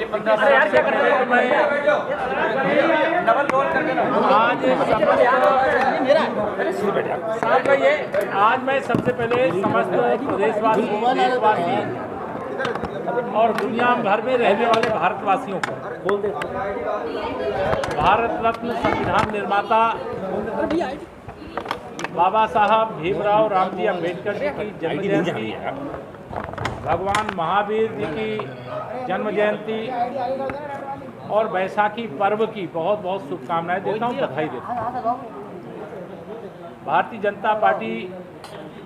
आज मैं सबसे पहले समस्त प्रदेशवासी, देशवासी और दुनिया भर में रहने वाले भारतवासियों को भारत रत्न संविधान निर्माता बाबा साहब भीमराव रामजी अम्बेडकर जी की जन्म जयंती, भगवान महावीर जी की जन्म जयंती और बैसाखी पर्व की बहुत बहुत शुभकामनाएं देता हूँ, बधाई देता हूँ। भारतीय जनता पार्टी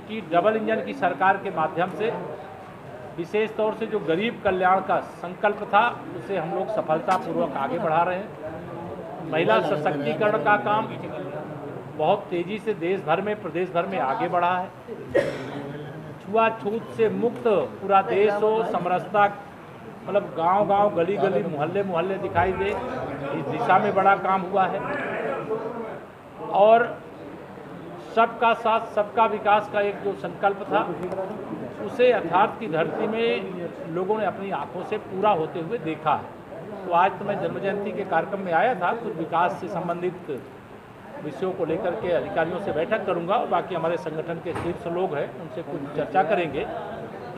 की डबल इंजन की सरकार के माध्यम से विशेष तौर से जो गरीब कल्याण का संकल्प था उसे हम लोग सफलतापूर्वक आगे बढ़ा रहे हैं। महिला सशक्तिकरण का काम बहुत तेज़ी से देश भर में, प्रदेश भर में आगे बढ़ा है। छुआछूत से मुक्त पूरा देश हो, समरसता मतलब गांव-गांव, गली-गली, मोहल्ले-मोहल्ले दिखाई दे, इस दिशा में बड़ा काम हुआ है। और सबका साथ सबका विकास का एक जो संकल्प था उसे यथार्थ की धरती में लोगों ने अपनी आंखों से पूरा होते हुए देखा है। तो आज तो मैं जन्म जयंती के कार्यक्रम में आया था, कुछ विकास से संबंधित विषयों को लेकर के अधिकारियों से बैठक करूंगा और बाकी हमारे संगठन के शीर्ष लोग हैं उनसे कुछ चर्चा करेंगे।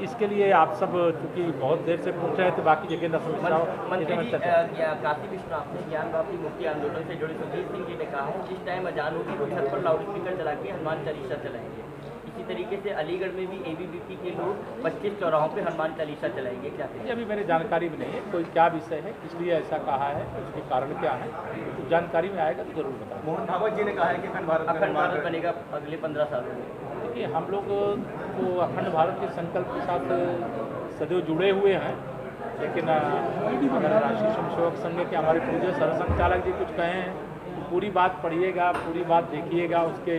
इसके लिए आप सब चूँकि बहुत देर से पूछ रहे थे, बाकी जगह समस्याओं काशी विश्वनाथ ने ज्ञान वापी मुक्ति आंदोलन से जुड़े सुखबीर सिंह जी ने कहा है जिस टाइम अजान होगी वो छत पर लाउड स्पीकर चला के हनुमान चालीसा चलाएंगे। इसी तरीके से अलीगढ़ में भी एबीवीपी के लोग 25 चौराहों पे हनुमान चालीसा चलाएंगे। क्या कहेंगे? अभी मेरी जानकारी भी नहीं है कोई क्या विषय है, इसलिए ऐसा कहा है, उसके कारण क्या है, तो जानकारी में आएगा तो जरूर बताएं। मोहन भागवत जी ने कहा है कि अखंड भारत बनेगा अगले 15 सालों में। देखिए, हम लोग तो अखंड भारत के संकल्प के साथ सदैव जुड़े हुए हैं, लेकिन अगर राष्ट्रीय स्वयंसेवक संघ के हमारे पूज्य सरसंघचालक जी कुछ कहे हैं, पूरी बात पढ़िएगा, पूरी बात देखिएगा, उसके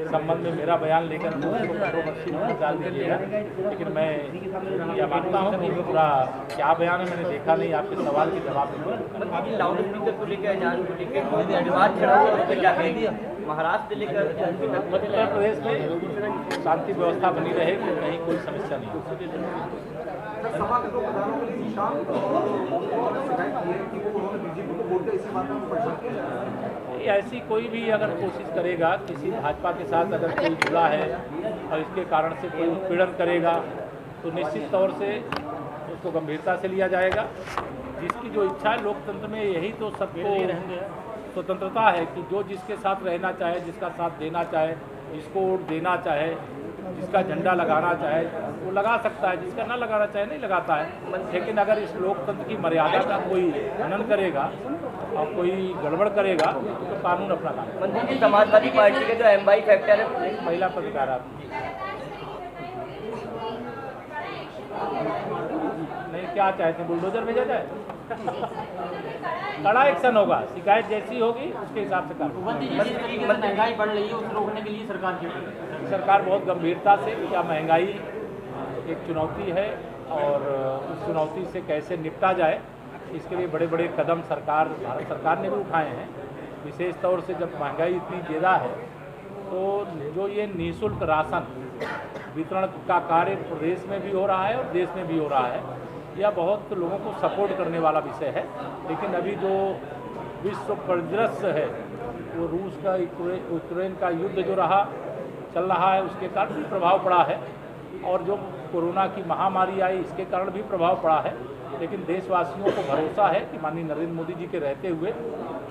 संबंध में मेरा बयान लेकर उसको कंट्रोवर्सी में डाल दीजिएगा। लेकिन मैं यह मानता हूँ कि पूरा क्या बयान है मैंने देखा नहीं, आपके सवाल के जवाब में। लाउड स्पीकर को लेकर अजान को लेकर विवाद खड़ा हुआ, उस पर क्या कहेंगे? महाराष्ट्र से लेकर उत्तर प्रदेश में शांति व्यवस्था बनी रहे, कहीं कोई समस्या नहीं हो। ऐसी कोई भी अगर कोशिश करेगा, किसी भाजपा के साथ अगर कोई जुड़ा है और इसके कारण से कोई उत्पीड़न करेगा तो निश्चित तौर से उसको गंभीरता से लिया जाएगा। जिसकी जो इच्छा है, लोकतंत्र में यही तो सबको स्वतंत्रता है कि जो जिसके साथ रहना चाहे, जिसका साथ देना चाहे, जिसको वोट देना चाहे, जिसका झंडा लगाना चाहे वो लगा सकता है, जिसका ना लगाना चाहे नहीं लगाता है। लेकिन अगर इस लोकतंत्र की मर्यादा का कोई हनन करेगा और कोई गड़बड़ करेगा तो कानून अपना काम। मंत्री जी, समाजवादी पार्टी के जो एमवाई फैक्टर है, महिला पत्रकार आप नहीं क्या चाहते, बुलडोजर भेजा जाए? कड़ा एक्शन होगा, शिकायत जैसी होगी उसके हिसाब से कार्रवाई। महंगाई बढ़ रही है, उसको रोकने के लिए सरकार बहुत गंभीरता से, क्या महंगाई एक चुनौती है और उस चुनौती से कैसे निपटा जाए इसके लिए बड़े बड़े कदम भारत सरकार ने भी उठाए हैं। विशेष तौर से जब महंगाई इतनी ज़्यादा है तो जो ये निःशुल्क राशन वितरण का कार्य प्रदेश में भी हो रहा है और देश में भी हो रहा है, यह बहुत लोगों को सपोर्ट करने वाला विषय है। लेकिन अभी जो विश्व परिदृश्य है वो रूस का यूक्रेन का युद्ध जो चल रहा है उसके कारण भी प्रभाव पड़ा है और जो कोरोना की महामारी आई इसके कारण भी प्रभाव पड़ा है। लेकिन देशवासियों को भरोसा है कि माननीय नरेंद्र मोदी जी के रहते हुए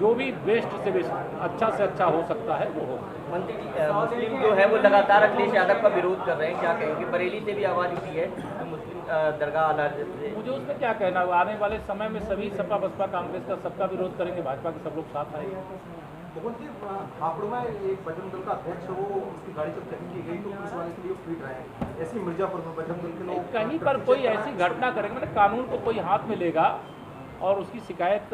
जो भी बेस्ट से बेस्ट अच्छा से अच्छा हो सकता है वो हो। मंत्री जी, मुस्लिम जो है वो लगातार अखिलेश यादव का विरोध कर रहे हैं, क्या कहेंगे? बरेली से भी आवाज़ उठी है मुस्लिम दरगाह आला से। मुझे उसमें क्या कहना, आने वाले समय में सभी सपा बसपा कांग्रेस का सबका विरोध करेंगे, भाजपा के सब लोग साथ आएंगे। हापुड़ में एक बजरंग दल का अध्यक्ष वो उसकी गाड़ी जब चेकिंग की गई तो पुलिस वाले के लिए पीट रहे हैं। ऐसी मिर्जापुर में बजरंग दल के लोग कहीं पर कोई ऐसी घटना करेंगे, मतलब कानून को कोई हाथ में लेगा और उसकी शिकायत